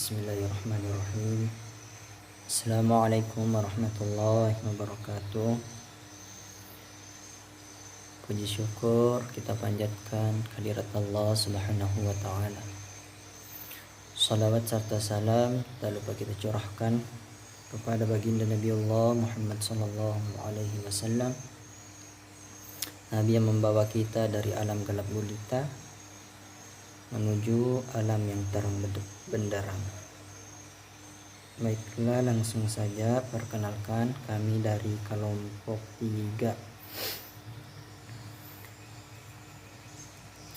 Bismillahirrahmanirrahim. Assalamualaikum warahmatullahi wabarakatuh. Puji syukur kita panjatkan kehadirat Allah Subhanahu wa taala. Salawat serta salam tak lupa kita curahkan kepada baginda Nabi Allah Muhammad sallallahu alaihi wasallam, Nabi yang membawa kita dari alam gelap gulita menuju alam yang terang benderang. Baiklah, langsung saja perkenalkan kami dari kelompok 3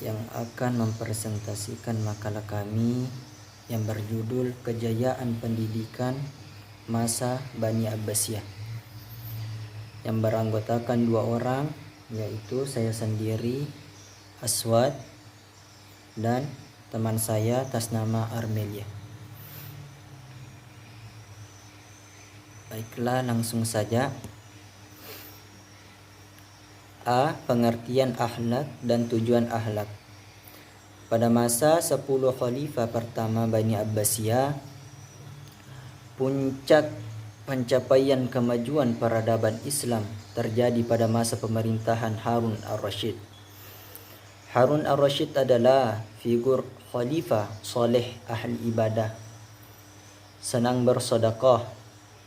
yang akan mempresentasikan makalah kami yang berjudul Kejayaan Pendidikan Masa Bani Abbasiyah, yang beranggotakan 2 orang, yaitu saya sendiri Aswad dan teman saya atas nama Armelia. Baiklah, langsung saja. A. Pengertian akhlak dan tujuan akhlak. Pada masa 10 khalifah pertama Bani Abbasiyah, puncak pencapaian kemajuan peradaban Islam terjadi pada masa pemerintahan Harun al-Rashid. Harun al-Rashid adalah figur khalifah soleh ahli ibadah, senang bersedekah,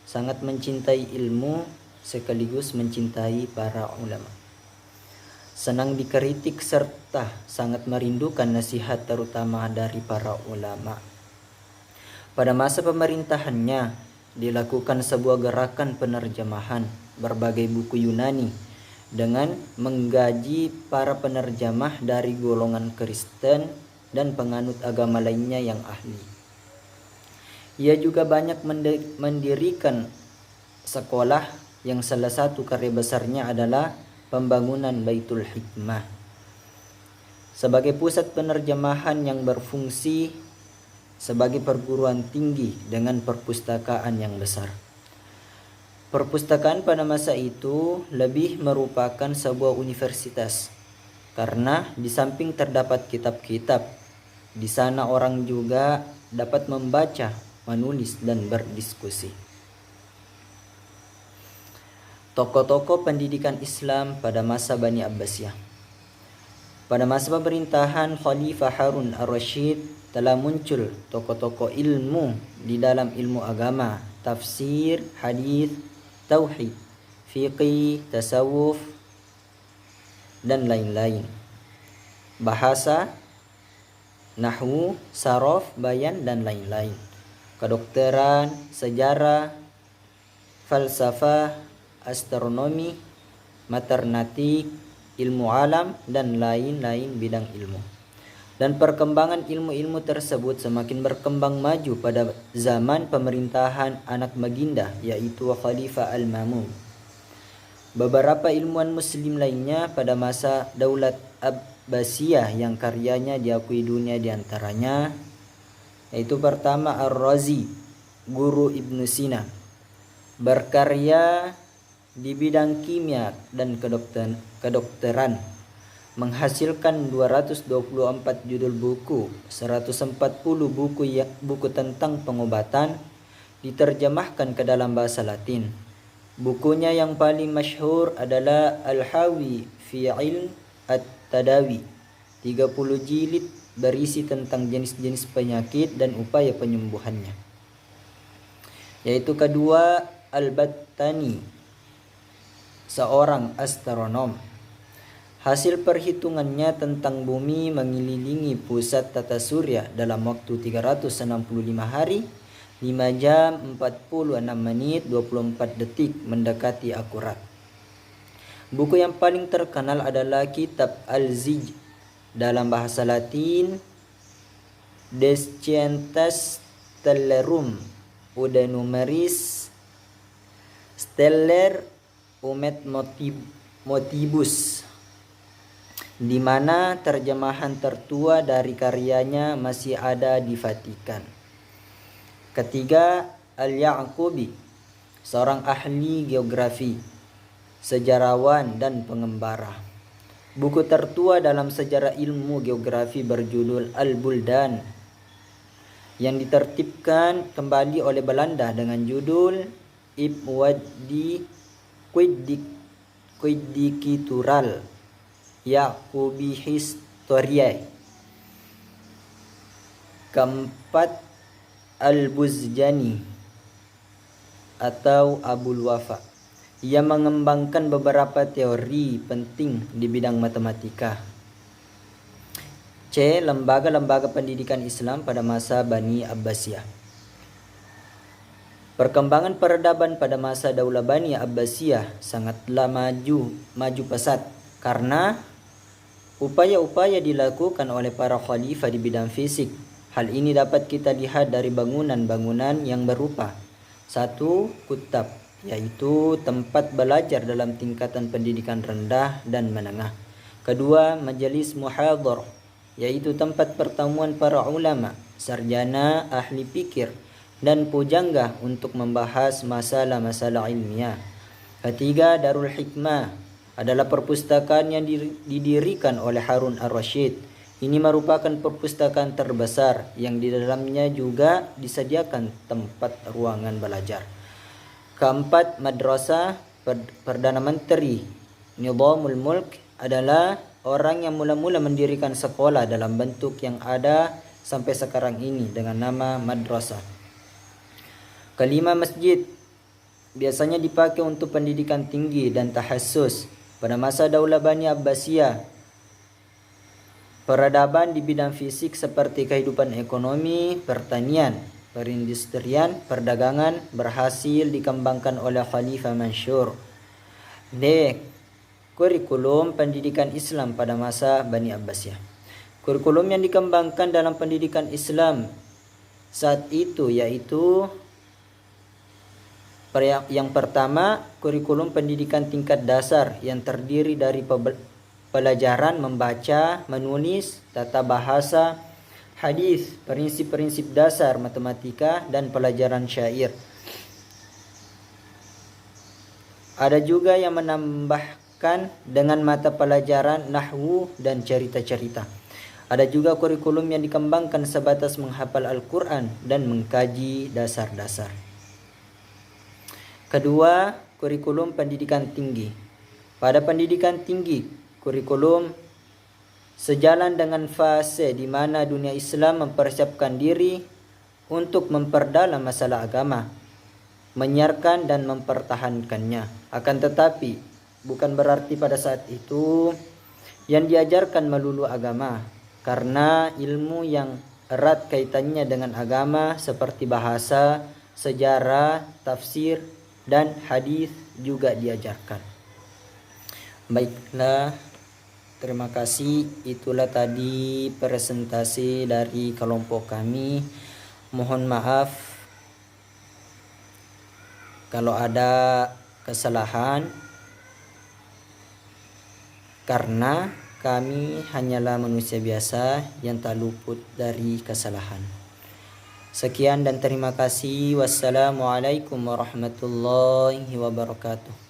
sangat mencintai ilmu sekaligus mencintai para ulama, senang dikritik serta sangat merindukan nasihat terutama dari para ulama. Pada masa pemerintahannya dilakukan sebuah gerakan penerjemahan berbagai buku Yunani dengan menggaji para penerjemah dari golongan Kristen dan penganut agama lainnya yang ahli. Ia juga banyak mendirikan sekolah yang salah satu karya besarnya adalah pembangunan Baitul Hikmah sebagai pusat penerjemahan yang berfungsi sebagai perguruan tinggi dengan perpustakaan yang besar. Perpustakaan pada masa itu lebih merupakan sebuah universitas karena di samping terdapat kitab-kitab, di sana orang juga dapat membaca, menulis dan berdiskusi. Tokoh-tokoh pendidikan Islam pada masa Bani Abbasiyah. Pada masa pemerintahan Khalifah Harun al-Rashid telah muncul tokoh-tokoh ilmu di dalam ilmu agama, tafsir, hadis, tauhid, fiqih, tasawuf, dan lain-lain. Bahasa, nahwu, saraf, bayan, dan lain-lain. Kedokteran, sejarah, falsafah, astronomi, matematik, ilmu alam, dan lain-lain bidang ilmu. Dan perkembangan ilmu-ilmu tersebut semakin berkembang maju pada zaman pemerintahan anak baginda, yaitu Khalifah Al-Ma'mun. Beberapa ilmuwan muslim lainnya pada masa Daulat Abbasiyah yang karyanya diakui dunia diantaranya yaitu pertama Ar-Razi, guru Ibnu Sina, berkarya di bidang kimia dan kedokteran, menghasilkan 224 judul buku, 140 buku tentang pengobatan diterjemahkan ke dalam bahasa Latin. Bukunya yang paling masyhur adalah Al-Hawi fi Ilm At-Tadawi, 30 jilid berisi tentang jenis-jenis penyakit dan upaya penyembuhannya. Yaitu kedua, Al-Battani, seorang astronom. Hasil perhitungannya tentang bumi mengelilingi pusat tata surya dalam waktu 365 hari, 5 jam, 46 menit, 24 detik, mendekati akurat. Buku yang paling terkenal adalah kitab Al-Zij, dalam bahasa Latin Descientas Stellarum Udanumeris Stellar Umet Motibus, di mana terjemahan tertua dari karyanya masih ada di Vatikan. Ketiga, Al-Ya'qubi, seorang ahli geografi, sejarawan dan pengembara. Buku tertua dalam sejarah ilmu geografi berjudul Al-Buldan yang ditertibkan kembali oleh Belanda dengan judul Ibwadi Kuidikitural Yakubi Historiae. Keempat, Al-Buzjani atau Abul Wafa. Ia mengembangkan beberapa teori penting di bidang matematika. C. Lembaga-lembaga pendidikan Islam pada masa Bani Abbasiyah. Perkembangan peradaban pada masa Daulah Bani Abbasiyah sangatlah maju pesat karena upaya-upaya dilakukan oleh para khalifah di bidang fisik. Hal ini dapat kita lihat dari bangunan-bangunan yang berupa: 1. Kutab, yaitu tempat belajar dalam tingkatan pendidikan rendah dan menengah. 2. Majelis muhadhar, yaitu tempat pertemuan para ulama, sarjana, ahli pikir, dan pujangga untuk membahas masalah-masalah ilmiah. 3. Darul Hikmah adalah perpustakaan yang didirikan oleh Harun ar-Rasyid. Ini merupakan perpustakaan terbesar yang di dalamnya juga disediakan tempat ruangan belajar. 4. Madrasah, Perdana Menteri Nizamul Mulk adalah orang yang mula-mula mendirikan sekolah dalam bentuk yang ada sampai sekarang ini dengan nama madrasah. 5. Masjid biasanya dipakai untuk pendidikan tinggi dan tahassus. Pada masa Daulah Bani Abbasiyah, peradaban di bidang fisik seperti kehidupan ekonomi, pertanian, perindustrian, perdagangan berhasil dikembangkan oleh Khalifah Mansur. D. Kurikulum pendidikan Islam pada masa Bani Abbasiyah. Kurikulum yang dikembangkan dalam pendidikan Islam saat itu yaitu yang pertama, kurikulum pendidikan tingkat dasar yang terdiri dari pelajaran membaca, menulis, tata bahasa, hadis, prinsip-prinsip dasar matematika, dan pelajaran syair. Ada juga yang menambahkan dengan mata pelajaran nahwu dan cerita-cerita. Ada juga kurikulum yang dikembangkan sebatas menghafal Al-Quran dan mengkaji dasar-dasar. 2. Kurikulum pendidikan tinggi. Pada pendidikan tinggi, kurikulum sejalan dengan fase di mana dunia Islam mempersiapkan diri untuk memperdalam masalah agama, menyiarkan dan mempertahankannya. Akan tetapi, bukan berarti pada saat itu yang diajarkan melulu agama, karena ilmu yang erat kaitannya dengan agama seperti bahasa, sejarah, tafsir, dan hadis juga diajarkan. Baiklah, terima kasih. Itulah tadi presentasi dari kelompok kami. Mohon maaf kalau ada kesalahan, karena kami hanyalah manusia biasa yang tak luput dari kesalahan. Sekian dan terima kasih. Wassalamualaikum warahmatullahi wabarakatuh.